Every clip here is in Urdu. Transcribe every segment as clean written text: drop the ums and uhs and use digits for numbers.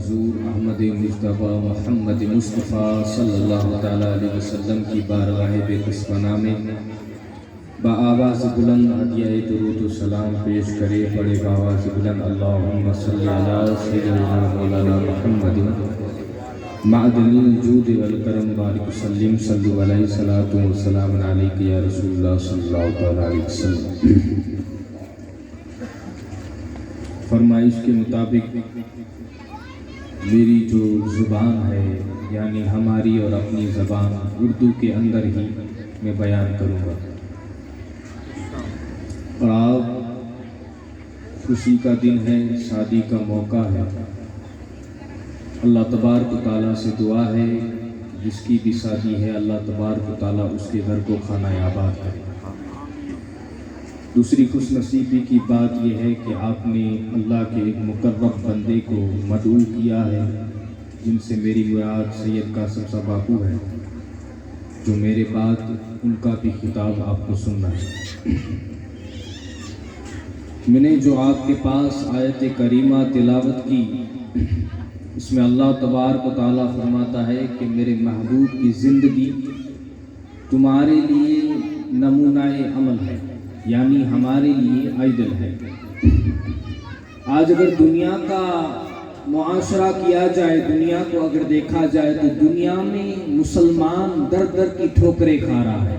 حضور احمد مصطفیٰ محمد مصطفیٰ صلی اللہ تعالیٰ علیہ وسلم کی بارگاہ بے قصبانہ میں بآواز بلند عطیہ درود و سلام پیش کرے پڑے بآواز بلند اللہم صلی علی سیدنا مولانا محمد معدن الجود والکرم بارک وسلم صلو علیہ صلاۃ و سلام علیک یا رسول اللہ صلی اللہ تعالیٰ علیہ وسلم۔ فرمائش کے مطابق میری جو زبان ہے یعنی ہماری اور اپنی زبان اردو کے اندر ہی میں بیان کروں گا، اور آپ خوشی کا دن ہے، شادی کا موقع ہے۔ اللہ تبارک و تعالیٰ سے دعا ہے جس کی بھی شادی ہے اللہ تبارک و تعالیٰ اس کے گھر کو خانہ آباد کرے۔ دوسری خوش نصیبی کی بات یہ ہے کہ آپ نے اللہ کے ایک مقرب بندے کو مدعو کیا ہے جن سے میری مراد سید قاسم صاحب باپو ہے، جو میرے بعد ان کا بھی خطاب آپ کو سننا ہے۔ میں نے جو آپ کے پاس آیت کریمہ تلاوت کی، اس میں اللہ تبارک و تعالیٰ فرماتا ہے کہ میرے محبوب کی زندگی تمہارے لیے نمونہ عمل ہے، یعنی ہمارے لیے آئیڈل ہے۔ آج اگر دنیا کا معاشرہ کیا جائے، دنیا کو اگر دیکھا جائے تو دنیا میں مسلمان در در کی ٹھوکریں کھا رہا ہے۔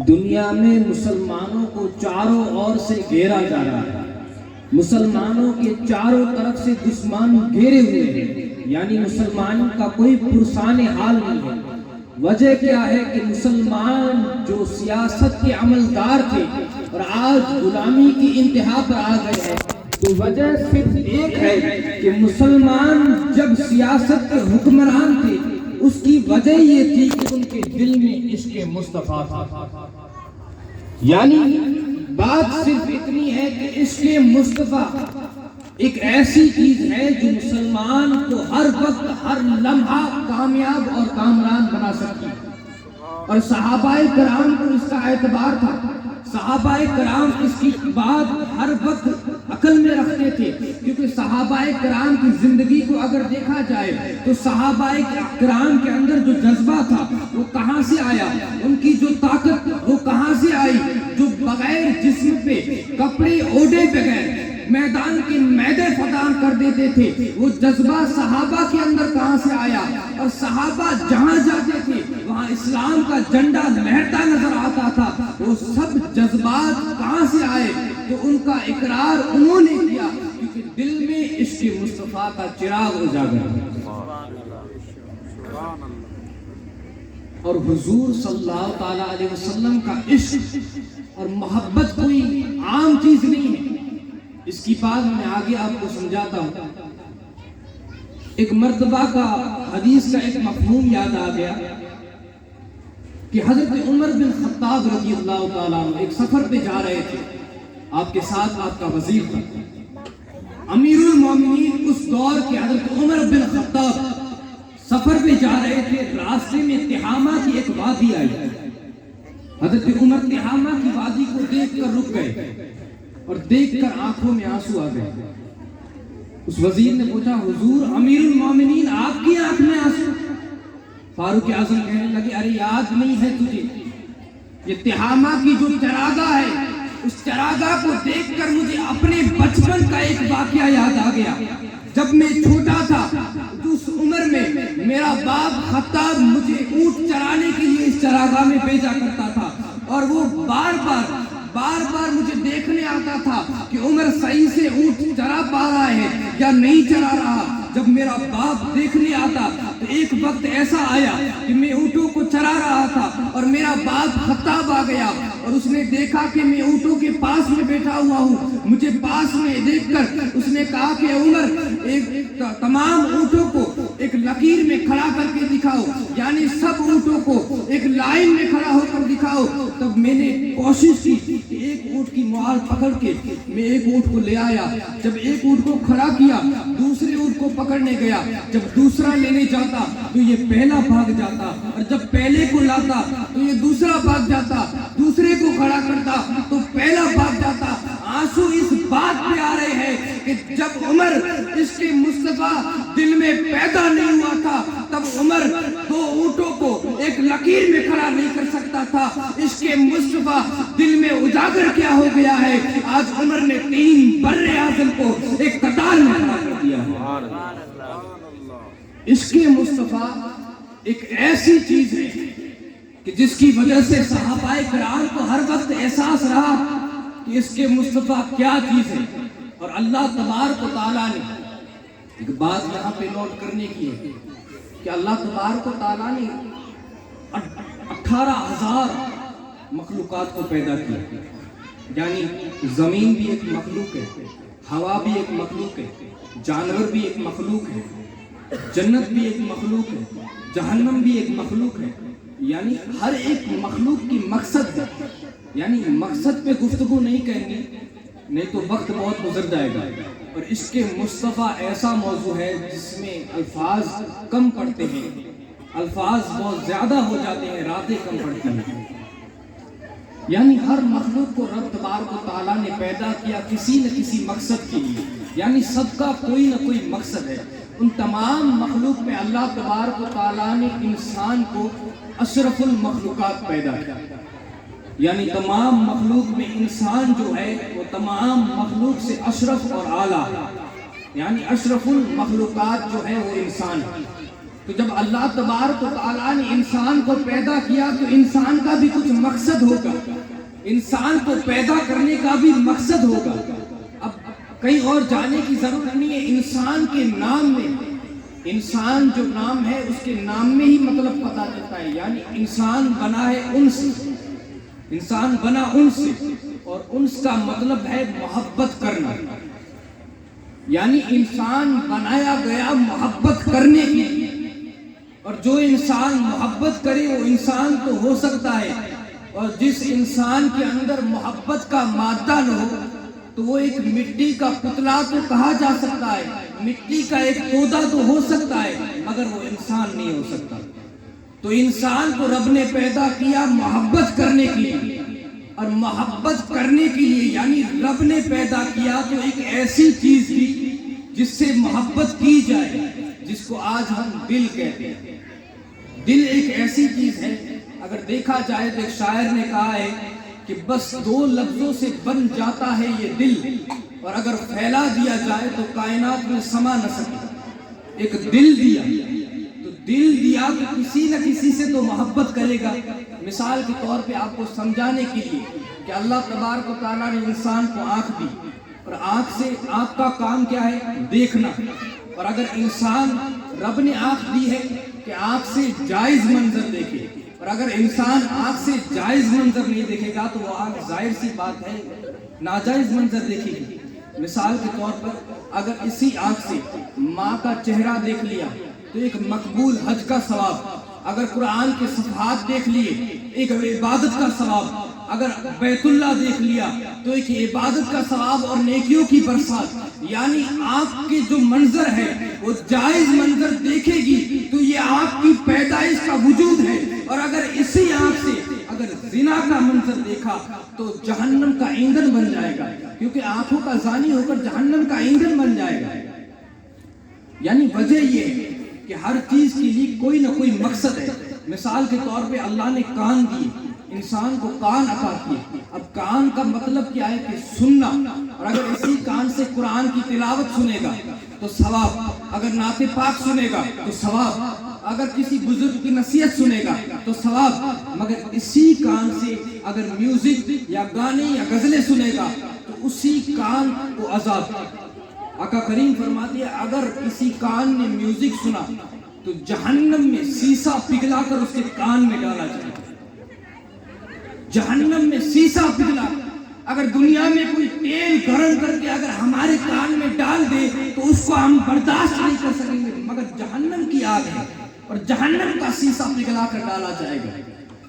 دنیا میں مسلمانوں کو چاروں اور سے گھیرا جا رہا ہے، مسلمانوں کے چاروں طرف سے دشمن گھیرے ہوئے ہیں، یعنی مسلمان کا کوئی پرسان حال نہیں ہے۔ وجہ کیا ہے کہ مسلمان جو سیاست کے عملدار تھے اور آج غلامی کی انتہا پر آ گئے ہیں، تو وجہ صرف ایک ہے کہ مسلمان جب سیاست کے حکمران تھے اس کی وجہ یہ تھی کہ ان کے دل میں عشق مصطفیٰ تھا۔ یعنی بات صرف اتنی ہے کہ عشق مصطفیٰ ایک ایسی چیز ہے جو مسلمان کو ہر وقت ہر لمحہ کامیاب اور کامران بنا سکتی ہے، اور صحابہ کرام کو اس کا اعتبار تھا۔ صحابہ کرام اس کی بات ہر وقت عقل میں رکھتے تھے، کیونکہ صحابہ کرام کی زندگی کو اگر دیکھا جائے تو صحابہ کرام کے اندر جو جذبہ تھا وہ کہاں سے آیا، ان کی جو طاقت وہ کہاں سے آئی، جو بغیر جسم پہ کپڑے اوڑے بغیر میدان کے میدے فتح کر دیتے تھے، وہ جذبہ صحابہ کے اندر کہاں سے آیا، اور صحابہ جہاں جاتے تھے وہاں اسلام کا جھنڈا لہرتا نظر آتا تھا۔ وہ سب جذبات کہاں سے آئے؟ تو ان کا اقرار انہوں نے کیا کیونکہ دل میں عشق مصطفیٰ کا چراغ اجاگر ہے۔ اور حضور صلی اللہ تعالیٰ علیہ وسلم کا عشق اور محبت کوئی عام چیز نہیں ہے۔ اس کی بات میں آگے آپ کو سمجھاتا ہوں۔ ایک مرتبہ کا حدیث کا ایک مفہوم یاد آ گیا کہ حضرت عمر بن خطاب رضی اللہ تعالیٰ عنہ ایک سفر پہ جا رہے تھے، آپ کے ساتھ آپ کا وزیر تھا، امیر المومنین اس دور کے حضرت عمر بن خطاب سفر پہ جا رہے تھے۔ راستے میں تہامہ کی ایک وادی آئی، حضرت عمر تہامہ کی وادی کو دیکھ کر رک گئے اور دیکھ کر آنکھوں میں آنسو آ گئے۔ اس وزیر نے پوچھا، حضور امیر المومنین آپ کی آنکھ میں آنسو؟ فاروق اعظم کہنے لگے، ارے یاد نہیں ہے تجھے، یہ تہامہ کی جو چراگاہ ہے اس چراگاہ کو دیکھ کر مجھے اپنے بچپن کا ایک واقعہ یاد آ گیا۔ جب میں چھوٹا تھا تو اس عمر میں میرا باپ خطاب مجھے اونٹ چرانے کے لیے اس چراگاہ میں بھیجا کرتا تھا، اور وہ بار بار مجھے دیکھنے آتا تھا کہ عمر صحیح سے اونٹ چرا پا رہا ہے یا نہیں چرا رہا۔ جب میرا باپ دیکھنے آتا تو ایک وقت ایسا آیا کہ میں اونٹوں کو چرا رہا تھا اور میرا باپ خطاب آ گیا اور اس نے دیکھا کہ میں اونٹوں کے پاس میں بیٹھا ہوا ہوں۔ مجھے پاس میں دیکھ کر اس نے کہا کہ عمر ایک تمام اونٹوں کو ایک لکیر میں کھڑا کر کے دکھاؤ، یعنی سب اونٹوں کو ایک لائن میں کھڑا ہو کر دکھاؤ۔ تب میں نے کوشش کی کہ ایک اونٹ کی موال پکڑ کے میں ایک اونٹ کو لے آیا۔ جب ایک اونٹ کو کھڑا کیا دوسرے اونٹ کو پکڑنے گیا، جب دوسرا لینے جاتا تو یہ پہلا بھاگ جاتا، اور جب پہلے کو لاتا تو یہ دوسرا بھاگ جاتا، دوسرے کو کھڑا کرتا تو پہلا بھاگ جاتا۔ آنسو اس بات پہ آ رہے ہیں کہ جب عمر عشق مصطفیٰ دل میں پیدا نہیں ہوا تھا تب عمر 2 اونٹوں کو ایک لکیر میں کھڑا نہیں کر سکتا تھا. عشق مصطفیٰ دل میں اجاگر کیا ہو گیا ہے, آج عمر نے 3 بر اعظم کو ایک قطار میں کھڑا کر دیا ہے. عشق مصطفیٰ ایک ایسی چیز ہے کہ جس کی وجہ سے صحابہ کرام کو ہر وقت احساس رہا کہ اس کے مصطفیٰ کیا چیز ہے. اور اللہ تبارک و تعالیٰ نے ایک بات یہاں پہ نوٹ کرنے کی ہے کہ اللہ تبارک و تعالیٰ نے 18,000 مخلوقات کو پیدا کیا. یعنی زمین بھی ایک مخلوق ہے, ہوا بھی ایک مخلوق ہے, جانور بھی ایک مخلوق ہے, جنت بھی ایک مخلوق ہے, جہنم بھی ایک مخلوق ہے. یعنی ہر ایک مخلوق کی مقصد ہے. یعنی مقصد پہ گفتگو نہیں کہیں گے, نہیں تو وقت بہت گزر جائے گا. اور عشق مصطفیٰ ایسا موضوع ہے جس میں الفاظ کم پڑتے ہیں, الفاظ بہت زیادہ ہو جاتے ہیں, راتیں کم پڑتی ہیں. یعنی ہر مخلوق کو رب تبارک و تعالیٰ نے پیدا کیا کسی نہ کسی مقصد کے لیے. یعنی سب کا کوئی نہ کوئی مقصد ہے. ان تمام مخلوق میں اللہ تبارک و تعالیٰ نے انسان کو اشرف المخلوقات پیدا کیا. یعنی تمام مخلوق میں انسان جو ہے وہ تمام مخلوق سے اشرف اور اعلیٰ, یعنی اشرف المخلوقات جو ہے وہ انسان ہے. تو جب اللہ تبارک و تعالیٰ نے انسان کو پیدا کیا تو انسان کا بھی کچھ مقصد ہوگا, انسان کو پیدا کرنے کا بھی مقصد ہوگا. اب کہیں اور جانے کی ضرورت نہیں ہے. انسان کے نام میں, انسان جو نام ہے اس کے نام میں ہی مطلب پتہ چلتا ہے. یعنی انسان بنا ہے انس, انسان بنا انس سے, اور انس کا مطلب ہے محبت کرنا. یعنی انسان بنایا گیا محبت کرنے کے لیے. اور جو انسان محبت کرے وہ انسان تو ہو سکتا ہے, اور جس انسان کے اندر محبت کا مادہ نہ ہو تو وہ ایک مٹی کا پتلا تو کہا جا سکتا ہے, مٹی کا ایک پودا تو ہو سکتا ہے, مگر وہ انسان نہیں ہو سکتا. تو انسان کو رب نے پیدا کیا محبت کرنے کے لیے, اور محبت کرنے کے لیے یعنی رب نے پیدا کیا تو ایک ایسی چیز تھی جس سے محبت کی جائے, جس کو آج ہم دل کہتے ہیں. دل ایک ایسی چیز ہے, اگر دیکھا جائے تو ایک شاعر نے کہا ہے کہ بس 2 لفظوں سے بن جاتا ہے یہ دل, اور اگر پھیلا دیا جائے تو کائنات میں سما نہ سکے. ایک دل دیا تو دل دیا تو کسی نہ کسی سے تو محبت کرے گا. مثال کے طور پہ آپ کو سمجھانے کے لیے کہ اللہ تبارک و تعالیٰ نے انسان کو آنکھ دی, اور آنکھ کا کام کیا ہے, دیکھنا. اور اگر انسان, رب نے آنکھ دی ہے کہ آنکھ سے جائز منظر دیکھے, اور اگر انسان آنکھ سے جائز منظر نہیں دیکھے گا تو وہ آنکھ ظاہر سی بات ہے ناجائز منظر دیکھے گی. مثال کے طور پر اگر اسی آنکھ سے ماں کا چہرہ دیکھ لیا تو ایک مقبول حج کا ثواب, اگر قرآن کے صفحات دیکھ لیے ایک عبادت کا ثواب, اگر بیت اللہ دیکھ لیا تو ایک عبادت کا ثواب اور نیکیوں کی برسات. یعنی آنکھ کے جو منظر ہے وہ جائز منظر دیکھے گی تو یہ آنکھ کی پیدائش کا وجود ہے. اور اگر اسی آنکھ سے اگر زنا کا منظر دیکھا تو جہنم کا ایندھن بن جائے گا, کیونکہ آنکھوں کا زانی ہو کر جہنم کا ایندھن بن جائے گا. یعنی وجہ یہ ہے کہ ہر چیز کے لیے کوئی نہ کوئی مقصد ہے. مثال کے طور پہ اللہ نے کان دیے, انسان کو کان عطا کیے. اب کان کا مطلب کیا ہے کہ سننا, اور اگر اسی کان سے قرآن کی تلاوت سنے گا تو ثواب, اگر نعت پاک سنے گا تو ثواب, اگر کسی بزرگ کی نصیحت سنے گا تو ثواب. مگر اسی کان سے اگر میوزک یا گانے یا غزلیں سنے گا تو اسی کان کو عذاب. آقا کریم فرماتے ہیں اگر کسی کان نے میوزک سنا تو جہنم میں سیسا پگھلا کر اس کے کان میں ڈالا جائے گا. جہنم میں سیسا پگھلا, اگر دنیا میں کوئی تیل گرم کر کے اگر ہمارے کان میں ڈال دے تو اس کو ہم برداشت نہیں کر سکیں گے, مگر جہنم کی آگ ہے اور جہنم کا سیسا پگھلا کر ڈالا جائے گا.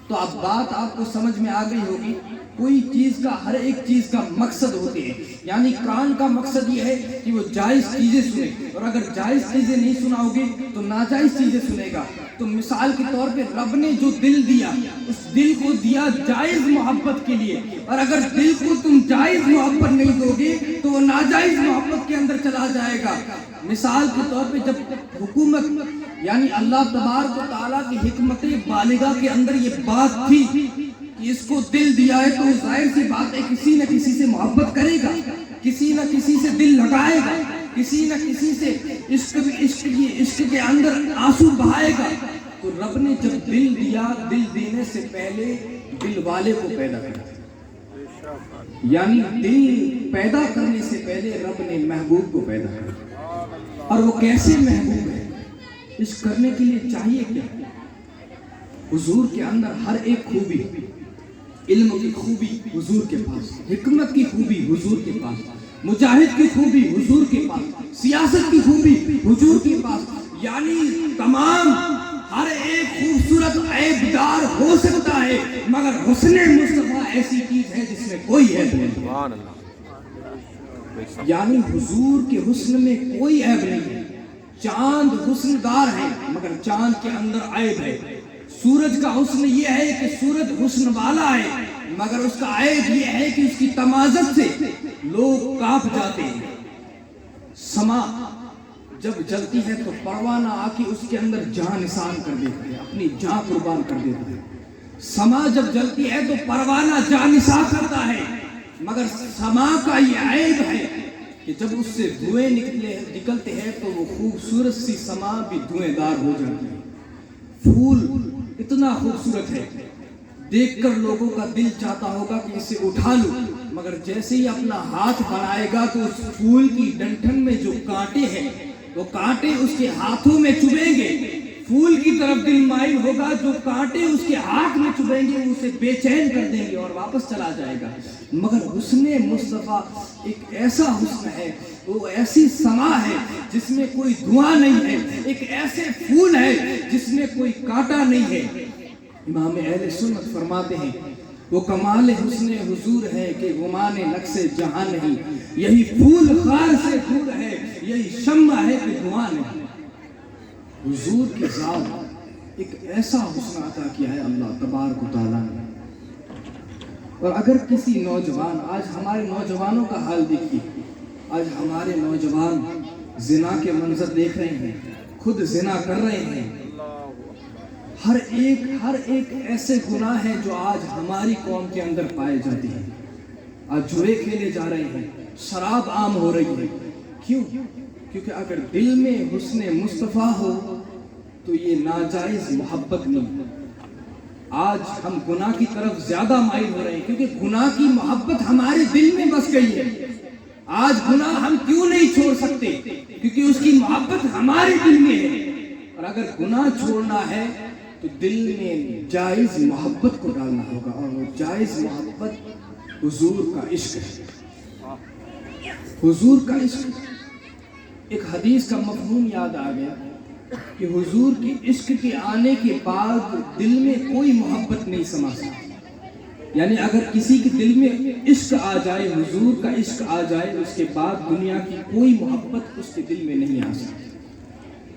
تو اب بات آپ کو سمجھ میں آ گئی ہوگی کوئی چیز کا ہر ایک چیز کا مقصد ہوتے ہیں. یعنی کان کا مقصد یہ ہے کہ وہ جائز چیزیں سنے, اور اگر جائز چیزیں نہیں سناؤ گے تو ناجائز چیزیں سنے گا. تو مثال کے طور پہ رب نے جو دل دیا, اس دل کو دیا جائز محبت کے لیے, اور اگر دل کو تم جائز محبت نہیں دو گے تو وہ ناجائز محبت کے اندر چلا جائے گا. مثال کے طور پہ جب حکومت یعنی اللہ تبارک و تعالیٰ کی حکمت بالغہ کے اندر یہ بات تھی کہ اس کو دل دیا ہے, تو ظاہر سی بات ہے کسی نہ کسی سے محبت کرے گا, کسی نہ کسی سے دل لگائے گا, کسی نہ کسی سے عشق کے اندر آنسو بہائے گا. تو رب نے جب دل دیا, دل دینے سے پہلے دل والے کو پیدا کیا. یعنی دل پیدا کرنے سے پہلے رب نے محبوب کو پیدا کیا. اور وہ کیسے محبوب ہے, اس کرنے کے لیے چاہیے کیا؟ حضور کے اندر ہر ایک خوبی, علم کی خوبی حضور کے پاس, حکمت کی خوبی حضور کے پاس, مجاہد کی خوبی حضور کے پاس, سیاست کی خوبی حضور کے پاس. یعنی تمام ہر ایک خوبصورت عیب دار ہو سکتا ہے, مگر حسن مصطفیٰ ایسی چیز ہے جس میں کوئی عیب نہیں. یعنی حضور کے حسن میں کوئی عیب نہیں ہے. چاند حسن دار ہے مگر چاند کے اندر عیب ہے. سورج کا حسن یہ ہے کہ سورج حسن والا ہے, مگر اس کا عیب یہ ہے کہ اس کی تمازت سے لوگ کانپ جاتے ہیں. سما جب جلتی ہے تو پروانہ آ کے اس کے اندر جان نثار کر دیتا ہے, اپنی جان قربان کر دیتا ہے. سما جب جلتی ہے تو پروانہ جان نثار کرتا ہے, مگر سما کا یہ عیب ہے کہ جب اس سے دھوئیں نکلتے ہیں تو وہ خوبصورت سی سما بھی دھوئیں دار ہو جاتی ہے. پھول اتنا خوبصورت ہے, دیکھ کر لوگوں کا دل چاہتا ہوگا کہ اسے اٹھا لوں, مگر جیسے ہی اپنا ہاتھ بڑھائے گا تو اس پھول کی ڈنٹھن میں جو کانٹے ہیں وہ کانٹے اس کے ہاتھوں میں چبھیں گے. پھول کی طرف دل مائل ہوگا, جو کانٹے اس کے ہاتھ میں چبھیں گے اسے بے چین کر دیں گے اور واپس چلا جائے گا. مگر حسن مصطفیٰ ایک ایسا حسن ہے, وہ ایسی سما ہے جس میں کوئی دھواں نہیں ہے, ایک ایسے پھول ہے جس میں کوئی کانٹا نہیں ہے. امام اہل سنت فرماتے ہیں وہ کمال حسن حضور ہے کہ گمان نقص جہاں نہیں, یہی پھول خار سے دور ہے, یہی شمع ہے کہ دھواں نہیں. حضور کی ذات ایک ایسا حسن عطا کیا ہے اللہ تبارک و تعالیٰ نے. اور اگر کسی نوجوان, آج ہمارے نوجوانوں کا حال دیکھیے, آج ہمارے نوجوان زنا کے منظر دیکھ رہے ہیں, خود زنا کر رہے ہیں. ہر ایک ایسے گناہ ہیں جو آج ہماری قوم کے اندر پائے جاتے ہیں. آج جوئے کھیلے جا رہے ہیں, شراب عام ہو رہی ہے. کیوں؟ کیونکہ اگر دل میں حسن مصطفیٰ ہو تو یہ ناجائز محبت نہیں. آج ہم گناہ کی طرف زیادہ مائل ہو رہے ہیں کیونکہ گناہ کی محبت ہمارے دل میں بس گئی ہے. آج گناہ ہم کیوں نہیں چھوڑ سکتے؟ کیونکہ اس کی محبت ہمارے دل میں ہے. اور اگر گناہ چھوڑنا ہے تو دل میں جائز محبت کو ڈالنا ہوگا, اور وہ جائز محبت حضور کا عشق ہے. حضور کا عشق. ایک حدیث کا مفہوم یاد آ گیا کہ حضور کے عشق کے آنے کے بعد دل میں کوئی محبت نہیں سما سکتی. یعنی اگر کسی کے دل میں عشق آ جائے, حضور کا عشق آ جائے, اس کے بعد دنیا کی کوئی محبت اس کے دل میں نہیں آ سکتی.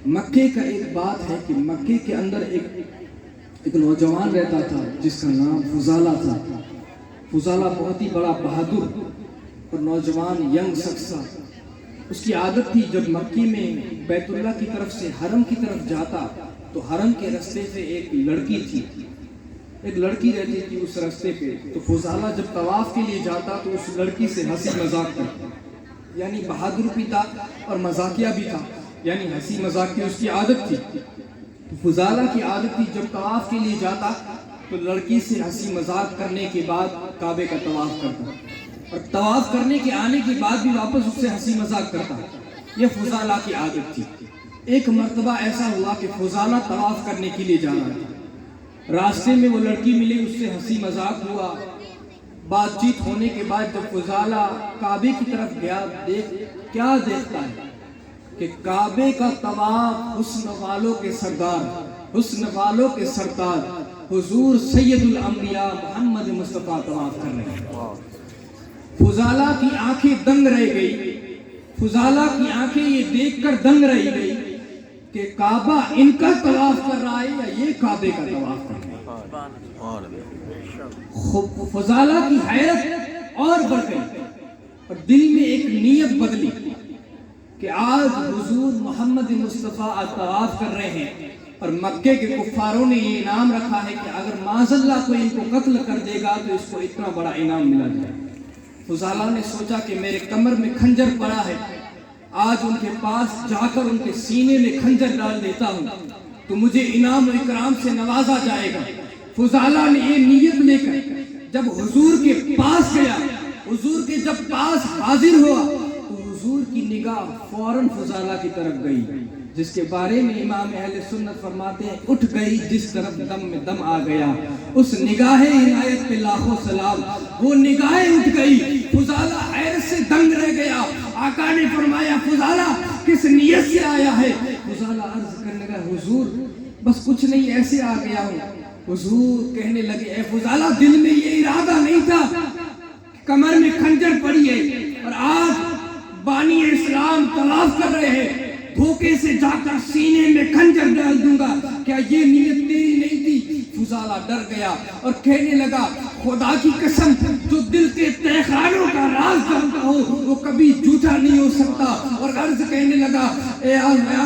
مکے کا ایک بات ہے کہ مکے کے اندر ایک نوجوان رہتا تھا جس کا نام فضالہ تھا. فضالہ بہت ہی بڑا بہادر اور نوجوان ینگ شخص تھا. اس کی عادت تھی جب مکی میں بیت اللہ کی طرف سے حرم کی طرف جاتا تو حرم کے رستے سے ایک لڑکی تھی, ایک لڑکی رہتی تھی اس رستے پہ. تو فضالہ جب طواف کے لیے جاتا تو اس لڑکی سے ہنسی مذاق کرتا. یعنی بہادر بھی تھا اور مذاقیہ بھی تھا, یعنی ہنسی مذاق کی اس کی عادت تھی. تو فضالہ کی عادت تھی جب طواف کے لیے جاتا تو لڑکی سے ہنسی مذاق کرنے کے بعد کعبے کا طواف کرتا, اور طواف کرنے کے آنے کے بعد بھی واپس اس سے ہنسی مذاق کرتا. یہ فضالہ کی عادت تھی. ایک مرتبہ ایسا ہوا کہ فضالہ طواف کرنے کے لیے جانا تھا. راستے میں وہ لڑکی ملی, اس سے ہنسی مذاق ہوا. بات چیت ہونے کے بعد جب فضالہ کعبے کی طرف گیا, کیا دیکھتا ہے کہ کعبے کا طواف حسن والوں کے سردار, حسن والوں کے سردار حضور سید الانبیاء محمد مصطفیٰ طواف کر رہے ہیں۔ فضالہ کی آنکھیں دنگ رہ گئی، فضالہ کی آنکھیں یہ دیکھ کر دنگ رہ گئی کہ کعبہ ان کا طواف کر رہا ہے یا یہ کعبے کا طواف کر رہا ہے۔ فضالہ کی حیرت اور بڑھ گئی اور دل میں ایک نیت بدلی کہ آج حضور محمد مصطفیٰ طواف کر رہے ہیں اور مکے کے کفاروں نے یہ انعام رکھا ہے کہ اگر معاذ اللہ کوئی ان کو قتل کر دے گا تو اس کو اتنا بڑا انعام ملا جائے۔ فضالہ نے سوچا کہ میرے کمر میں خنجر پڑا ہے، آج ان کے پاس جا کر ان کے سینے میں خنجر ڈال دیتا ہوں تو مجھے انعام و اکرام سے نوازا جائے گا۔ فضالہ نے یہ نیت لے کر جب حضور کے پاس گیا، حضور کے جب پاس حاضر ہوا تو حضور کی نگاہ فوراً فضالہ کی طرف گئی، جس کے بارے میں امام اہل سنت فرماتے ہیں اٹھ گئی جس طرف دم میں دم آ گیا۔ اس نگاہ عنایت پہ لاکھوں سلام، وہ نگاہیں اٹھ گئی، فضالہ حیرت سے دنگ رہ گیا۔ آقا نے فرمایا فضالہ کس نیت سے آیا ہے؟ فضالہ عرض کرنے لگا حضور بس کچھ نہیں ایسے آ گیا ہوں۔ حضور کہنے لگے اے فضالہ دل میں یہ ارادہ نہیں تھا، کمر میں خنجر پڑی ہے اور آج بانی اسلام طواف کر رہے ہیں، دھوکے سے جا کر سینے میں خنجر ڈال دوں گا، کیا یہ نیت تیری نہیں تھی؟ فضالہ ڈر گیا اور کہنے لگا خدا کی قسم جو دل کے تہخانوں کا راز جانتا ہو وہ کبھی جھوٹا نہیں ہو سکتا، اور عرض کہنے لگا اے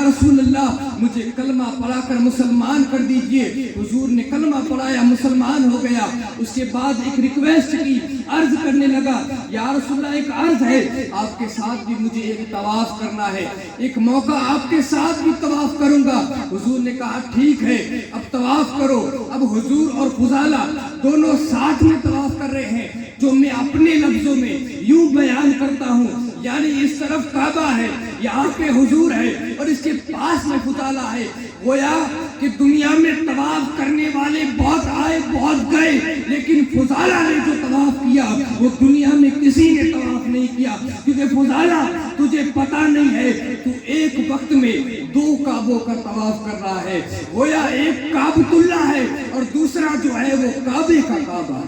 رسول اللہ مجھے کلمہ پڑھا کر مسلمان کر دیجئے۔ حضور نے کلمہ پڑھایا، مسلمان ہو گیا۔ اس کے بعد ایک ریکویسٹ کی، عرض کرنے لگا یا رسول اللہ ایک عرض ہے، آپ کے ساتھ بھی مجھے ایک طواف کرنا ہے، ایک موقع آپ کے ساتھ بھی طواف کروں گا۔ حضور نے کہا ٹھیک ہے اب طواف کرو۔ اب حضور اور فضالہ دونوں ساتھ میں طواف کر رہے ہیں، جو میں اپنے لفظوں میں یوں بیان کرتا ہوں، یعنی اس طرف کعبہ ہے، یہاں پہ حضور ہے اور اس کے پاس میں فضالہ ہے۔ گویا کہ دنیا میں طواف کرنے والے بہت آئے بہت گئے، لیکن فضالہ نے جو طواف کیا وہ دنیا میں کسی نے طواف نہیں کیا، کیونکہ فضالہ تجھے پتا نہیں ہے تو ایک وقت میں دو کعبوں کا طواف کر رہا ہے۔ گویا ایک کعبۃ اللہ ہے اور دوسرا جو ہے وہ کعبے کا کعبہ ہے،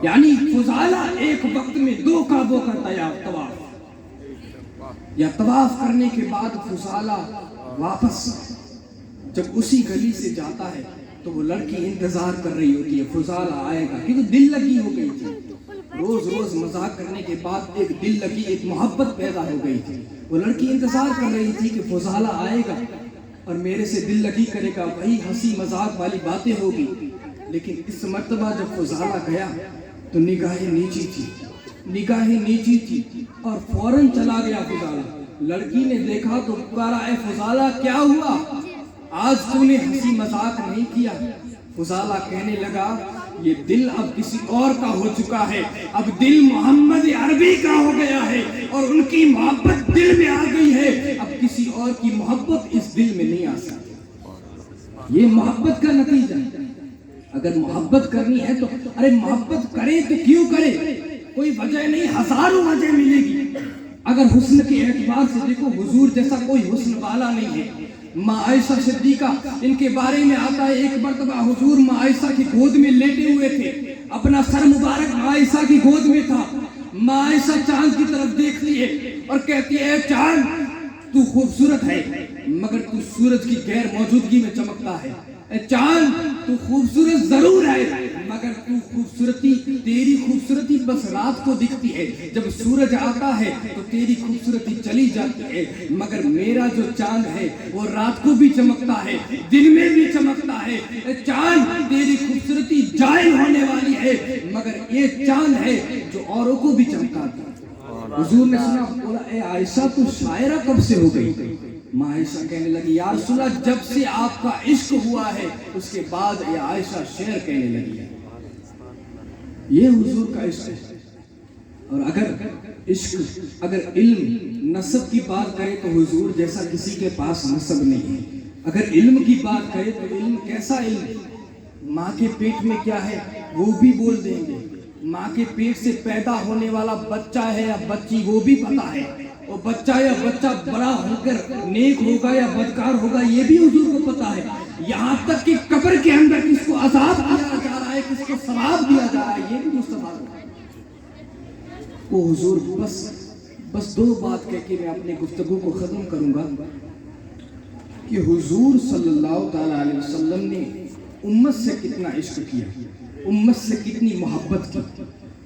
یعنی فضالہ ایک وقت میں دو کعبوں کا طواف۔ یا طواف کرنے کے بعد فضالہ واپس جب اسی گلی سے جاتا ہے تو وہ لڑکی انتظار کر رہی ہوتی ہے فضالہ آئے گا، کیونکہ دل لگی ہو گئی تھی، روز روز مذاق کرنے کے بعد ایک دل لگی، ایک محبت پیدا ہو گئی تھی۔ وہ لڑکی انتظار کر رہی تھی کہ فضالہ آئے گا اور میرے سے دل لگی کرے گا، وہی ہنسی مذاق والی باتیں ہوگی۔ لیکن اس مرتبہ جب فضالہ گیا تو نگاہیں نیچی تھی اور فوراً چلا گیا فضالہ۔ لڑکی نے دیکھا تو پکارا اے فضالہ کیا ہوا؟ آج تو نے ہنسی مذاق نہیں کیا۔ فضالہ کہنے لگا یہ دل اب کسی اور کا ہو چکا ہے، اب دل محمد عربی کا ہو گیا ہے اور ان کی محبت دل میں آ گئی ہے، اب کسی اور کی محبت اس دل میں نہیں آ سکتی۔ یہ محبت کا نتیجہ ہے۔ اگر محبت کرنی ہے تو ارے محبت کرے تو کیوں کرے، کوئی وجہ نہیں، ہزاروں وجہ ملے گی۔ اگر حسن کے اعتبار سے دیکھو حضور جیسا کوئی حسن والا نہیں ہے۔ ماں عائشہ صدیقہ ان کے بارے میں آتا ہے ایک مرتبہ حضور ماں عائشہ کی گود میں لیٹے ہوئے تھے، اپنا سر مبارک ماں عائشہ کی گود میں تھا۔ ماں عائشہ چاند کی طرف دیکھتی ہے اور کہتی ہے اے چاند تو خوبصورت ہے مگر تو سورج کی غیر موجودگی میں چمکتا ہے۔ اے چاند تو خوبصورت ضرور ہے مگر تیری خوبصورتی بس رات کو دکھتی ہے، جب سورج آتا ہے تو تیری خوبصورتی چلی جاتی ہے، مگر میرا جو چاند ہے وہ رات کو بھی چمکتا ہے، دن میں بھی چمکتا ہے۔ اے چاند تیری خوبصورتی جائل ہونے والی ہے مگر یہ چاند ہے جو اوروں کو بھی چمکاتا ہے۔ حضور نے سنا، بولا اے عائشہ تو شاعرہ کب سے ہو گئی؟ ماں عائشہ کہنے لگی یا رسول اللہ جب سے آپ کا عشق ہوا ہے اس کے بعد اے عائشہ شعر کہنے لگی ہے۔ یہ حضور کا عشق ہے۔ اور اگر علم نسب کی بات کرے تو حضور جیسا کسی کے پاس نسب نہیں ہے۔ اگر علم کی بات کرے تو علم کیسا علم، ماں کے پیٹ میں کیا ہے وہ بھی بول دیں گے، ماں کے پیٹ سے پیدا ہونے والا بچہ ہے یا بچی وہ بھی پتا ہے، وہ بچہ یا بچہ بڑا ہو کر نیک ہوگا یا بدکار ہوگا یہ بھی حضور کو پتا ہے. یہاں تک کہ قبر کے اندر کس کو عذاب دیا جا رہا ہے, کس کو ثواب دیا جا رہا ہے, یہ بھی مصطفیٰ کو. وہ حضور بس دو بات کہہ کے میں اپنی گفتگو کو ختم کروں گا کہ حضور صلی اللہ تعالیٰ علیہ وسلم نے امت سے کتنا عشق کیا, امت سے کتنی محبت کی,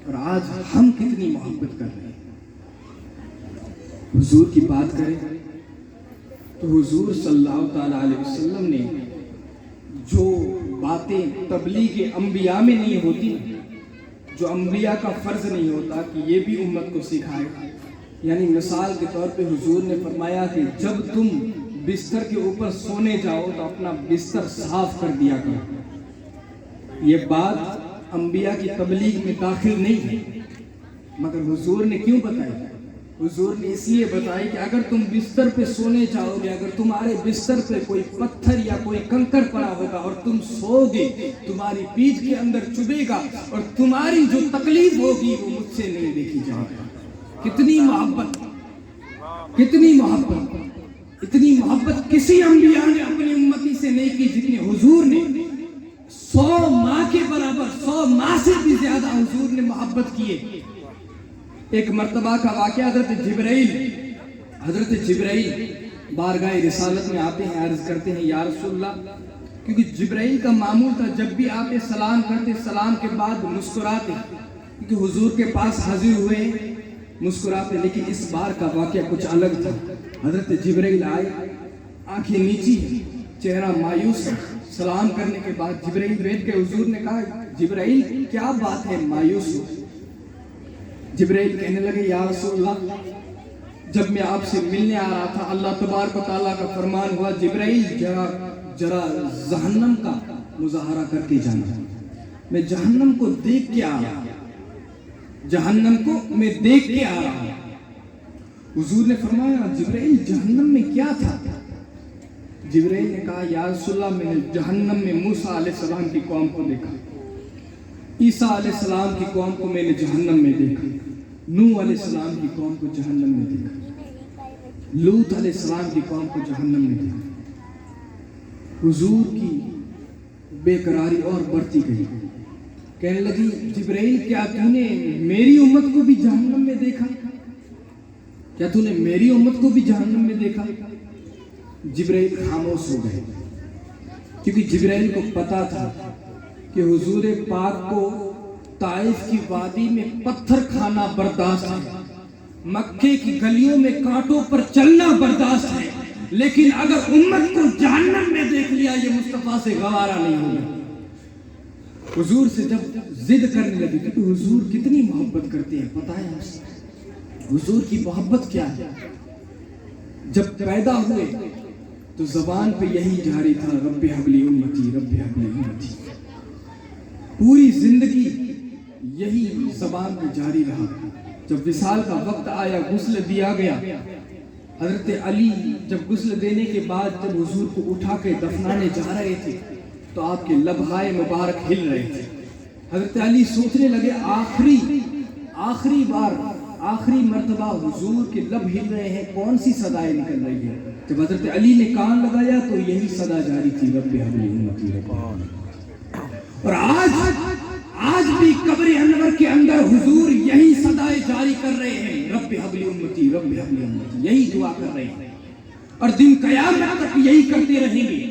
اور آج ہم کتنی محبت کر رہے ہیں. حضور کی بات کریں تو حضور صلی اللہ تعالیٰ علیہ وسلم نے جو باتیں تبلیغ انبیاء میں نہیں ہوتی, جو انبیاء کا فرض نہیں ہوتا کہ یہ بھی امت کو سکھائے. یعنی مثال کے طور پہ حضور نے فرمایا کہ جب تم بستر کے اوپر سونے جاؤ تو اپنا بستر صاف کر دیا کرو. یہ بات انبیاء کی تبلیغ میں داخل نہیں ہے, مگر حضور نے کیوں بتائی؟ حضور نے اس لیے بتائی کہ اگر تم بستر پہ سونے جاؤ گے, اگر تمہارے بستر پہ کوئی پتھر یا کوئی کنکر پڑا ہوگا اور تم سو گے, تمہاری پیٹھ کے اندر چبھے گا اور تمہاری جو تکلیف ہوگی وہ مجھ سے نہیں دیکھی جائے گی. کتنی محبت, کتنی محبت, اتنی محبت کسی انبیاء نے اپنی امتی سے نہیں کی جتنی حضور نے. 100 ماہ کے برابر, 100 ماہ سے بھی زیادہ حضور نے محبت کیے. ایک مرتبہ کا واقعہ حضرت جبرائیل بارگاہ رسالت میں آتے ہیں, عرض کرتے ہیں یا رسول اللہ, کیونکہ جبرائیل کا معمول تھا جب بھی آتے سلام کرتے, سلام کے بعد مسکراتے, کیونکہ حضور کے پاس حاضر ہوئے مسکراتے. لیکن اس بار کا واقعہ کچھ الگ تھا. حضرت جبرائیل آئے, آنکھیں نیچی ہیں, چہرہ مایوس ہے. سلام کرنے کے بعد جبرائیل بیٹھ کے حضور نے کہا جبرائیل کیا بات ہے مایوس ہو؟ جبرائیل کہنے لگے یا رسول اللہ, جب میں آپ سے ملنے آ رہا تھا اللہ تبارک و تعالیٰ کا فرمان ہوا جبرائیل ذرا جہنم کا مظاہرہ کر کے جانا. میں جہنم کو دیکھ کے آ رہا ہوں, جہنم کو میں دیکھ کے آ رہا ہوں. حضور نے فرمایا جبرائیل جہنم میں کیا تھا؟ جبرائیل نے کہا یا رسول اللہ میں نے جہنم میں موسیٰ علیہ السلام کی قوم کو دیکھا, عیسیٰ علیہ السلام کی قوم کو میں نے جہنم میں دیکھا, نوح علیہ السلام کی قوم کو جہنم میں دیکھا, لوط علیہ السلام کی قوم کو جہنم میں دیکھا. حضور کی بے قراری اور بڑھتی گئی. کہنے لگی جبرائیل کیا تو نے میری امت کو بھی جہنم میں دیکھا؟ کیا تو نے میری امت کو بھی جہنم میں دیکھا؟ جبرائیل خاموش ہو گئے, کیونکہ جبرائیل کو پتا تھا کہ حضور پاک کو طائف کی وادی میں پتھر کھانا برداشت ہے, مکے کی گلیوں میں کانٹوں پر چلنا برداشت ہے, لیکن اگر امت کو جہنم میں دیکھ لیا یہ مصطفیٰ سے گوارا نہیں ہوگا. حضور سے جب ضد کرنے لگی, کیونکہ حضور کتنی محبت کرتے ہیں پتہ ہے ہم سے, حضور کی محبت کیا ہے. جب پیدا ہوئے تو زبان پہ یہی جاری تھا رب حبلی امتی, رب حبلی امتی. پوری زندگی یہی زبان پہ جاری رہا. جب وصال کا وقت آیا, غسل دیا گیا, حضرت علی جب غسل دینے کے بعد جب حضور کو اٹھا کے دفنانے جا رہے تھے تو آپ کے لبہائے مبارک ہل رہے تھے. حضرت علی سوچنے لگے آخری بار آخری مرتبہ حضور کے لب ہل رہے ہیں, کون سی صدائیں نکل رہی ہے. جب حضرت علی نے کان لگایا تو یہی صدا جاری تھی رب حبلی امتی. اور آج بھی قبر انور کے اندر حضور یہی صدائیں جاری کر رہے ہیں رب حبلی امتی, رب حبلی امتی, یہی دعا کر رہے ہیں, اور دن قیامت تک یہی کرتے رہیں گے,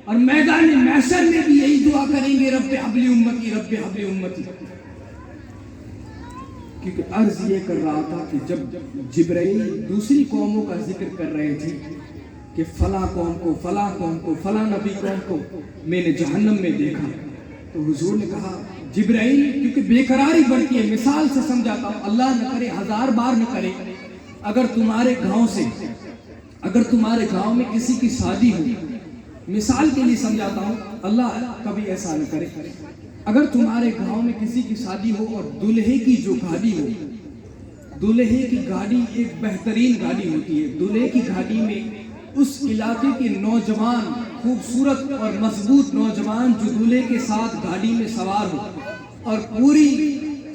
اور میدان محشر میں بھی یہی دعا کریں گے رب حبلی امتی, رب حبلی امتی. کیونکہ عرض یہ کر رہا تھا کہ جب جبرائیل دوسری قوموں کا ذکر کر رہے تھے کہ فلاں قوم کو, فلاں قوم کو, فلاں نبی قوم کو میں نے جہنم میں دیکھا, تو حضور نے کہا جبرائیل, کیونکہ بے قراری بڑھتی ہے, مثال سے سمجھاتا ہوں, اللہ نہ کرے 1000 بار نہ کرے, اگر تمہارے گاؤں میں کسی کی شادی ہو, مثال کے لیے سمجھاتا ہوں, اللہ کبھی ایسا نہ کرے, اگر تمہارے گاؤں میں کسی کی شادی ہو اور دلہے کی جو گاڑی ہو, دلہے کی گاڑی ایک بہترین گاڑی ہوتی ہے, دلہے کی گاڑی میں اس علاقے کے نوجوان, خوبصورت اور مضبوط نوجوان جو دلہے کے ساتھ گاڑی میں سوار ہو, اور پوری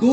2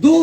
2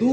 2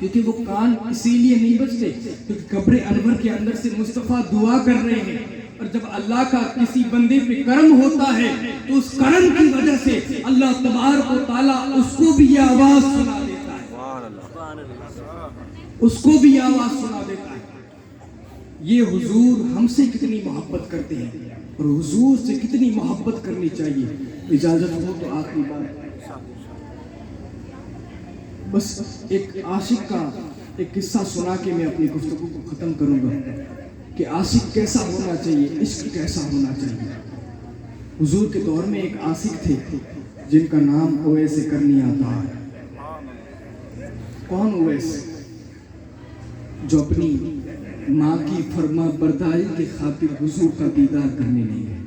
کیونکہ وہ کان اسی لیے نہیں بچتے کیونکہ قبر انور کے اندر سے مصطفیٰ دعا کر رہے ہیں، اور جب اللہ کا کسی بندے پہ کرم ہوتا ہے تو اس کرم کی وجہ سے اللہ تبارک و تعالیٰ اس کو بھی یہ آواز سنا دیتا ہے، اس کو بھی یہ آواز سنا دیتا ہے۔ یہ حضور ہم سے کتنی محبت کرتے ہیں اور حضور سے کتنی محبت کرنی چاہیے۔ اجازت ہو تو آخری بات، بس ایک عاشق کا ایک قصہ سنا کے میں اپنی گفتگو کو ختم کروں گا کہ عاشق کیسا ہونا چاہیے، عشق کیسا ہونا چاہیے۔ حضور کے دور میں ایک عاشق تھے جن کا نام اویس کرنی آتا ہے۔ کون اویس؟ جو اپنی ماں کی فرما برداری کی خاطر حضور کا دیدار کرنے نہیں گئے۔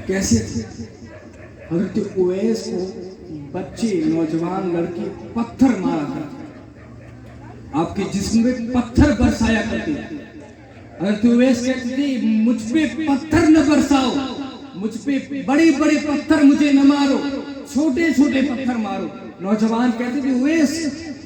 کیسے تھے؟ حضرت اویس کو بچے، نوجوان لڑکے پتھر مارا کرتے، آپ کے جسم میں پتھر برسایا کرتے۔ حضرت اویس کہتے تھے مجھ پہ پتھر نہ برساؤ، مجھ پہ بڑے بڑے پتھر مجھے نہ مارو، چھوٹے چھوٹے پتھر مارو۔ نوجوان کہتے تھے اویس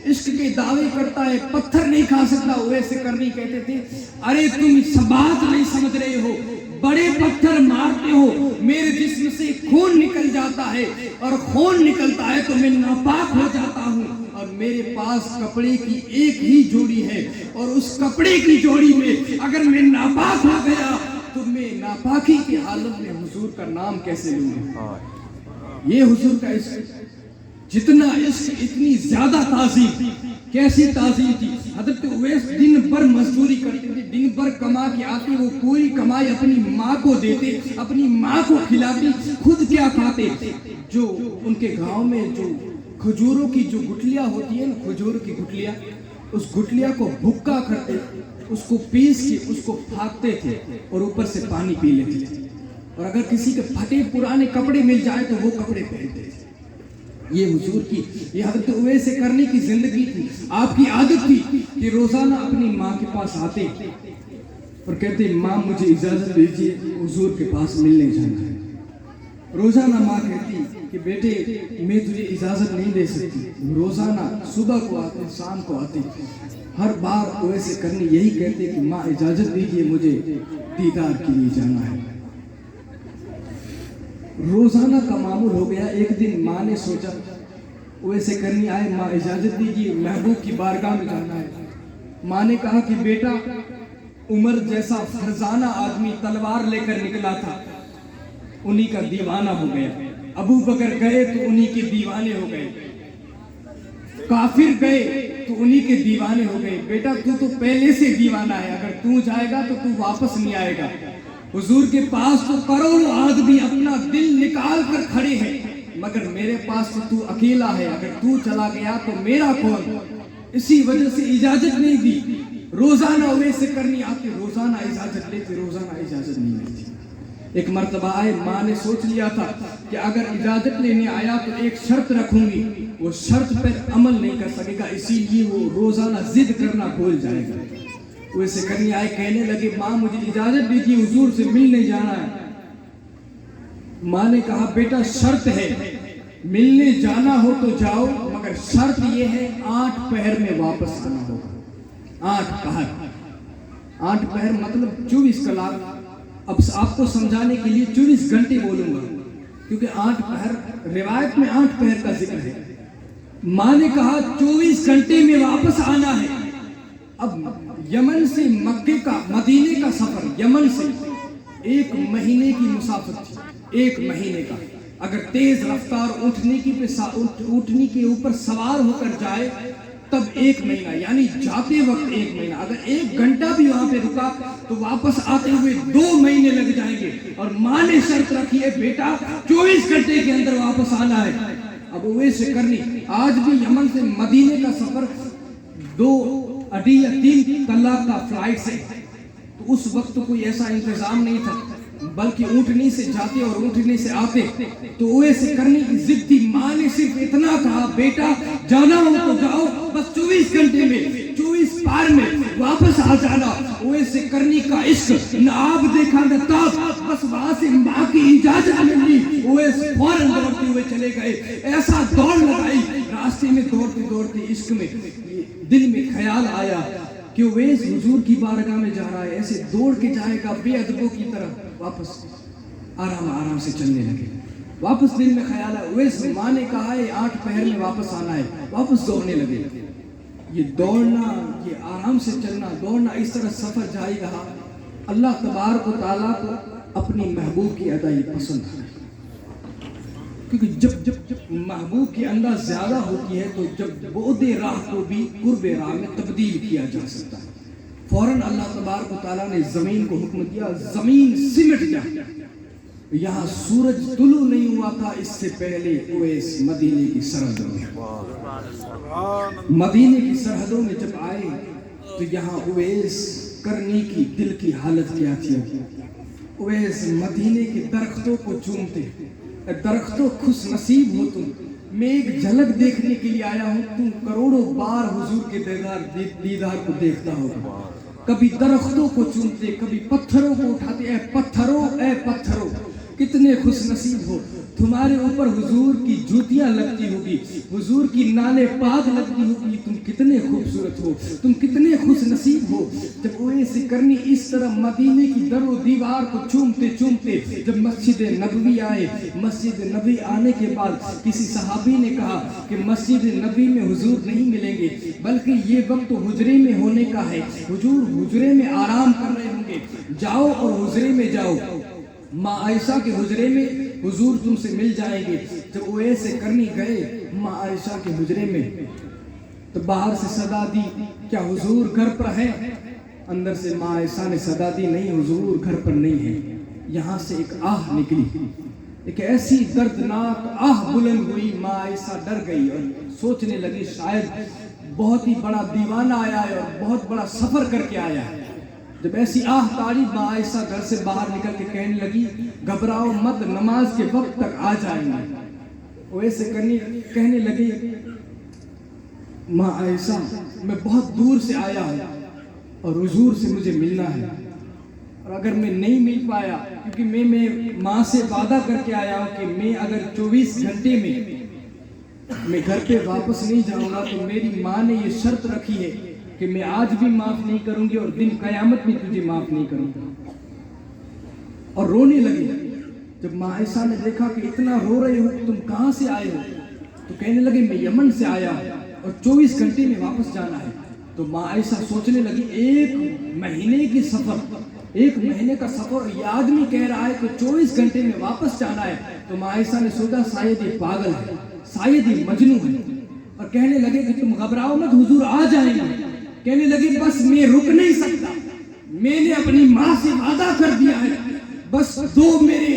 عشق کے دعوے کرتا ہے، پتھر نہیں کھا سکتا۔ اویس کرنی کہتے تھے ارے تم بات نہیں سمجھ رہے ہو، بڑے پتھر مارتے ہو، میرے جسم سے خون نکل جاتا ہے اور خون نکلتا ہے تو میں ناپاک ہو جاتا ہوں، اور میرے پاس کپڑے کی ایک ہی جوڑی ہے، اور اس کپڑے کی جوڑی میں اگر میں ناپاک ہو گیا تو میں ناپاکی کی حالت میں حضور کا نام کیسے لوں گا؟ یہ حضور کا عشق، جتنا عشق اتنی زیادہ تعظیم۔ کیسی تعظیم تھی؟ حضرت اویس دن بھر مزدوری کرتے تھے، دن بھر کما کے آتے، وہ پوری کمائی اپنی ماں کو دیتے، اپنی ماں کو کھلاتے، خود کیا کھاتے؟ جو ان کے گاؤں میں جو کھجوروں کی جو گٹلیاں ہوتی ہیں نا، کھجور کی گٹلیاں، اس گٹلیاں کو بھکا کرتے، اس کو پیس کے اس کو پھاکتے تھے اور اوپر سے پانی پی لیتے تھے، اور اگر کسی کے پھٹے پرانے کپڑے مل جائے تو وہ کپڑے پہنتے تھے۔ یہ حضور کی، یہ حضرت اویس کرنی کی زندگی تھی۔ آپ کی عادت تھی کہ روزانہ اپنی ماں کے پاس آتے اور کہتے ماں مجھے اجازت دیجیے حضور کے پاس ملنے جانا ہے۔ روزانہ ماں کہتی کہ بیٹے میں تجھے اجازت نہیں دے سکتی۔ روزانہ صبح کو آتے، شام کو آتے، ہر بار اویس کرنی یہی کہتے کہ ماں اجازت دیجیے مجھے دیدار کے لیے جانا ہے۔ روزانہ کا معمول ہو گیا۔ ایک دن ماں نے سوچا اویس کرنی آئے، ماں اجازت دیجیے محبوب کی بارگاہ میں جانا ہے۔ ماں نے کہا کہ بیٹا عمر جیسا فرزانہ آدمی تلوار لے کر نکلا تھا، انہی کا دیوانہ ہو گیا۔ ابو بکر گئے تو انہی کے دیوانے ہو گئے، کافر گئے تو انہی کے دیوانے ہو گئے۔ بیٹا تو پہلے سے دیوانہ ہے، اگر تو جائے گا تو واپس نہیں آئے گا۔ حضور کے پاس تو کروڑوں آدمی اپنا دل نکال کر کھڑے ہیں، مگر میرے پاس تو اکیلا ہے، اگر تو چلا گیا تو میرا کون؟ اسی وجہ سے اجازت نہیں دی۔ روزانہ اویس کرنی آتے، روزانہ اجازت لیتے، روزانہ اجازت نہیں ملتی۔ ایک مرتبہ آئے، ماں نے سوچ لیا تھا کہ اگر اجازت لینے آیا تو ایک شرط رکھوں گی، وہ شرط پر عمل نہیں کر سکے گا، اسی لیے وہ روزانہ ضد کرنا بھول جائے گا۔ اویس کرنی آئے، کہنے لگے ماں مجھے اجازت دیجیے حضور سے ملنے جانا ہے۔ ماں نے کہا بیٹا شرط ہے، ملنے جانا ہو تو جاؤ، مگر شرط یہ ہے 8 پہر میں واپس آنا ہوگا۔ 8 پہر، 8 پہر مطلب 24 کلاک۔ اب آپ کو سمجھانے کے لیے 24 گھنٹے بولوں گا، کیونکہ 8 پہر روایت میں 8 پہر کا ذکر ہے۔ ماں نے کہا 24 گھنٹے میں واپس آنا ہے۔ اب یمن سے مکے کا، مدینے کا سفر، یمن سے 1 مہینے کی مسافت تھی، 1 مہینے کا۔ اگر تیز رفتار اونٹنی کے اوپر سوار ہو کر جائے تب 1 مہینہ، یعنی جاتے وقت 1 مہینہ، اگر 1 گھنٹہ بھی وہاں پہ رکا تو واپس آتے ہوئے 2 مہینے لگ جائیں گے۔ اور ماں نے شرط رکھی ہے بیٹا 24 گھنٹے کے اندر واپس آنا ہے۔ اب اویس کرنی آج بھی یمن سے مدینے کا سفر 2 اڈی یا 3 طلاق کا فلائٹ سے، تو اس وقت کوئی ایسا انتظام نہیں تھا، بلکہ اونٹنی سے جاتے اور اونٹنی سے آتے۔ تو اویس کرنی کی ضد تھی، ماں نے صرف اتنا کہا بیٹا جانا ہو تو جاؤ، بس 24 گھنٹے میں، 24 پار میں واپس آ جانا۔ اویس کرنی کا عشق نہ آپ دیکھا نہ تاب، بس وہاں سے ماں کی اجازت ملی، اویس فوراً دوڑتے ہوئے چلے گئے۔ ایسا دوڑ لگائی، راستے میں دوڑتے دوڑتے عشق میں دل میں خیال آیا کہ اویس حضور کی بارگاہ میں جا رہا ہے، ایسے دوڑ کے جائے گا بے ادبوں کی طرف، واپس آرام آرام سے چلنے لگے۔ واپس دل میں خیال آیا، اویس ماں نے کہا ہے 8 پہر میں واپس آنا ہے، واپس دوڑنے لگے۔ یہ دوڑنا، یہ آرام سے چلنا، دوڑنا، اس طرح سفر جاری رہا۔ اللہ تبارک و تعالیٰ کو اپنی محبوب کی ادائی پسند ہے، کیونکہ جب محبوب کی انداز زیادہ ہوتی ہے تو جب بعد راہ کو بھی قرب راہ میں تبدیل کیا جا سکتا ہے۔ فوراً اللہ تبارک و تعالیٰ نے زمین کو حکم دیا، زمین سمٹ جا۔ یہاں سورج طلوع نہیں ہوا تھا اس سے پہلے اویس مدینے کی سرحدوں میں جب آئے تو یہاں اویس کرنی کی دل کی حالت کیا تھی۔ اویس مدینے کے درختوں کو چومتے، درختوں خوش نصیب ہو تم، میں ایک جھلک دیکھنے کے لیے آیا ہوں، تم کروڑوں بار حضور کے دیدار کو دیکھتا ہوگا۔ کبھی درختوں کو چومتے، کبھی پتھروں کو اٹھاتے، اے پتھروں کتنے خوش نصیب ہو، تمہارے اوپر حضور کی جوتیاں لگتی ہوگی، حضور کی نالے پاک لگتی ہوگی، تم کتنے خوبصورت ہو، تم کتنے خوش نصیب ہو۔ جب اویس کرنی اس طرح مدینے کی در و دیوار کو چومتے چومتے جب مسجد نبوی آئے، مسجد نبوی آنے کے بعد کسی صحابی نے کہا کہ مسجد نبوی میں حضور نہیں ملیں گے، بلکہ یہ وقت حجرے میں ہونے کا ہے، حضور حجرے میں آرام کر رہے ہوں گے، جاؤ اور حجرے میں جاؤ، ماں عائشہ کے حجرے میں حضور تم سے مل جائیں گے۔ جب اویس کرنی گئے ماں عائشہ کے حجرے میں تو باہر سے صدا دی، کیا حضور گھر پر ہیں؟ اندر سے ماں عائشہ نے صدا دی، نہیں حضور گھر پر نہیں ہے۔ یہاں سے ایک آہ نکلی، ایک ایسی دردناک آہ بلند ہوئی، ماں عائشہ ڈر گئی اور سوچنے لگی شاید بہت ہی بڑا دیوانہ آیا ہے اور بہت بڑا سفر کر کے آیا ہے۔ جب ایسی آہ تاری، ماں عائشہ گھر سے باہر نکل کے کہنے لگی گھبراؤ مت، نماز کے وقت تک آ جائیں گے۔ اویس کرنی کہنے لگی ماں عائشہ میں بہت دور سے آیا ہوں اور حضور سے مجھے ملنا ہے، اور اگر میں نہیں مل پایا، کیونکہ میں ماں سے وعدہ کر کے آیا ہوں کہ میں اگر 24 گھنٹے میں گھر پہ واپس نہیں جاؤں گا تو میری ماں نے یہ شرط رکھی ہے کہ میں آج بھی معاف نہیں کروں گی اور دن قیامت میں تجھے معاف نہیں کروں گا، اور رونے لگی۔ جب ماں عائشہ نے دیکھا کہ اتنا رو رہے ہو، تم کہاں سے آئے ہو، تو کہنے لگے میں یمن سے آیا ہوں اور 24 گھنٹے میں واپس جانا ہے۔ تو ماں عائشہ سوچنے لگی 1 مہینے کی سفر، 1 مہینے کا سفر، یہ آدمی کہہ رہا ہے کہ 24 گھنٹے میں واپس جانا ہے۔ تو ماں عائشہ نے سوچا شاید یہ پاگل ہے، شاید یہ مجنون ہے، اور کہنے لگے کہ تم گھبراؤ مت، حضور آ جائیں گے۔ کہنے لگے بس میں رک نہیں سکتا، میں نے اپنی ماں سے وعدہ کر دیا ہے، بس 2 میرے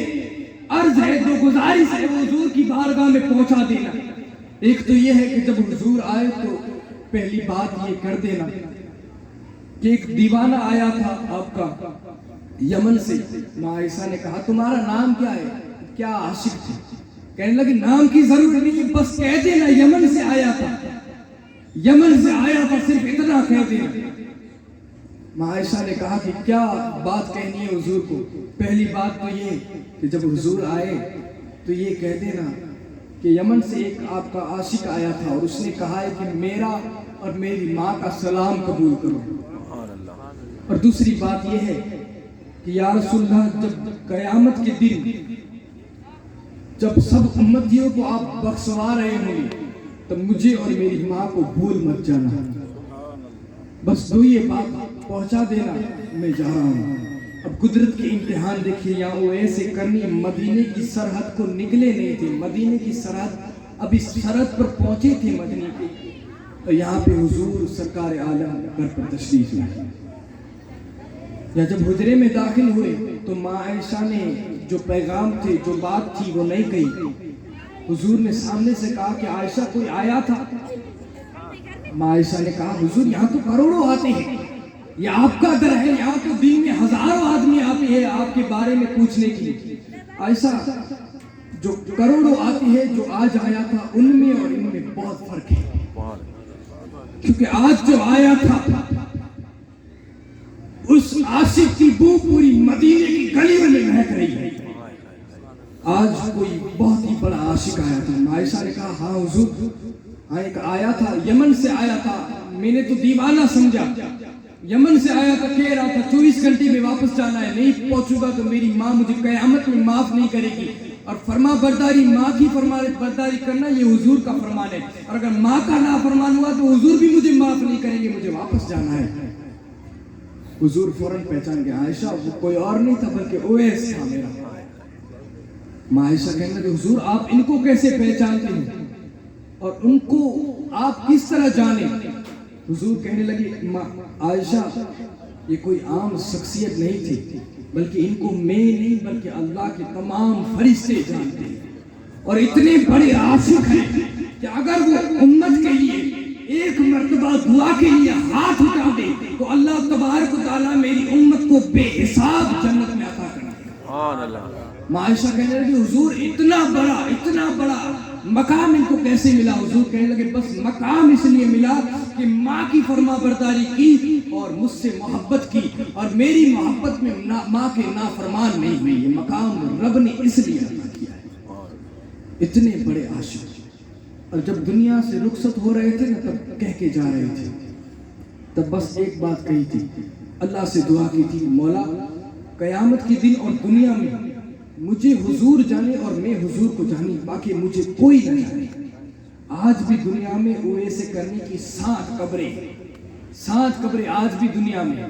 عرض ہے، 2 گزارش ہے، وہ حضور کی بارگاہ میں پہنچا دینا۔ ایک تو یہ ہے کہ جب حضور آئے تو پہلی بات یہ کر دینا کہ ایک دیوانہ آیا تھا آپ کا یمن سے۔ ماں عائشہ نے کہا تمہارا نام کیا ہے؟ کیا عاشق تھے؟ کہنے لگے نام کی ضرورت نہیں، بس کہہ دینا یمن سے آیا تھا، یمن سے آیا تھا، صرف اتنا کہہ دینا۔ ماں عائشہ نے کہا کہ کیا بات کہنی ہے حضور کو؟ پہلی بات تو یہ کہ جب حضور آئے تو یہ کہہ دینا کہ یمن سے ایک آپ کا عاشق آیا تھا اور اس نے کہا ہے کہ میرا اور میری ماں کا سلام قبول کرو۔ اور دوسری بات یہ ہے کہ یا رسول اللہ جب قیامت کے دن جب سب امتیوں کو آپ بخشوا رہے ہوں گے تو مجھے اور میری ماں کو بھول مت جانا، بس 2 یہ بات پہنچا دینا، میں جا رہا ہوں۔ اب قدرت کے امتحان دیکھیے، یا اویس کرنی مدینے کی سرحد کو نکلے نہیں تھے، مدینے کی سرحد اب اس سرحد پر پہنچے تھے مدینے کی، تو یہاں پہ حضور سرکار عالم گھر پر تشریف لائے۔ یا جب حجرے میں داخل ہوئے تو ماں عائشہ نے جو پیغام تھے، جو بات تھی وہ نہیں کہی۔ حضور نے سامنے سے کہا کہ عائشہ کوئی آیا تھا؟ ماں عائشہ نے کہا حضور یہاں تو کروڑوں آتے ہیں، یہ آپ کا در ہے، یہاں تو دن میں ہزاروں آدمی آتے ہیں آپ کے بارے میں پوچھنے کے لیے۔ عائشہ جو کروڑوں آتی ہے، جو آج آیا تھا ان میں اور ان میں بہت فرق ہے، کیونکہ آج جو آیا تھا اس عاشق کی بو پوری مدینے کی گلیوں میں مہک رہی ہے۔ آج کوئی بہت ہی بڑا عاشق آیا تھا۔ عائشہ نے کہا ہاں حضور، ہاں ایک آیا تھا یمن سے آیا تھا، میں نے تو دیوانہ سمجھا، یمن سے آیا تھا، کہہ رہا تھا 24 گھنٹے میں واپس جانا ہے، نہیں پہنچوں گا تو میری ماں مجھے قیامت میں معاف نہیں کرے گی، اور فرما برداری ماں کی فرما برداری کرنا یہ حضور کا فرمان ہے، اور اگر ماں کا نافرمان ہوا تو حضور بھی مجھے معاف نہیں کریں گے، مجھے واپس جانا ہے۔ حضور فوراً پہچان گیا، عائشہ وہ کوئی اور نہیں تھا بلکہ اویس تھا میرا۔ ماں عائشہ کہنے لگے حضور آپ ان کو کیسے پہچانتے ہیں اور ان کو آپ کس طرح جانے؟ حضور کہنے لگے ماں عائشہ یہ کوئی عام شخصیت نہیں تھی، بلکہ ان کو میں نہیں بلکہ اللہ کے تمام فرشتے جانتے ہیں، اور اتنے بڑے عاشق ہیں کہ اگر وہ امت کے لیے ایک مرتبہ دعا کے لیے ہاتھ اٹھا دے تو اللہ تبارک و تعالیٰ میری امت کو بے حساب جنت میں عطا کرے۔ سبحان اللہ۔ ماں عائشہ کہنے لگے حضور اتنا بڑا مقام ان کو کیسے ملا؟ حضور کہنے لگے بس مقام اس لیے ملا کہ ماں کی فرما برداری کی اور مجھ سے محبت کی، اور میری محبت میں ماں کے نافرمان نہیں ہوئی، یہ مقام رب نے اس لیے عطا کیا ہے۔ اتنے بڑے عاشق، اور جب دنیا سے رخصت ہو رہے تھے نا تب کہہ کے جا رہے تھے، تب بس ایک بات کہی تھی، اللہ سے دعا کی تھی مولا قیامت کے دن اور دنیا میں مجھے حضور جانے اور میں حضور کو جانی، باقی مجھے کوئی نہ جانے۔ آج بھی دنیا میں اویس کرنی کی 7 قبریں آج بھی دنیا میں،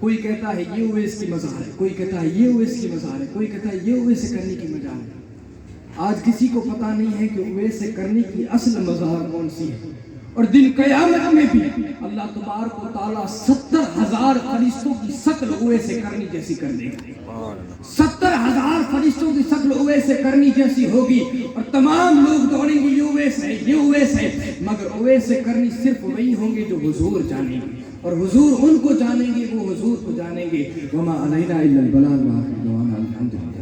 کوئی کہتا ہے یہ اویس کی مزار ہے، کوئی کہتا ہے یہ اویس کی مزار ہے، کوئی کہتا ہے یہ اویس کرنی کی مزار ہے۔ آج کسی کو پتا نہیں ہے کہ اویس کرنی کی اصل مزار کون سی ہے، اور دن قیامت میں بھی اللہ تبارک و تعالیٰ 70,000 فرشتوں کی شکل اویس کرنی جیسی کر دے گا، 70,000 فرشتوں کی شکل اویس کرنی جیسی ہوگی، اور تمام لوگ دوڑیں گے یہ اویس ہے، یہ اویس ہے، مگر اویس کرنی صرف وہی ہوں گے جو حضور جانیں گے، اور حضور ان کو جانیں گے، وہ حضور کو جانیں گے۔ وما علینا الا البلاغ، الحمدللہ۔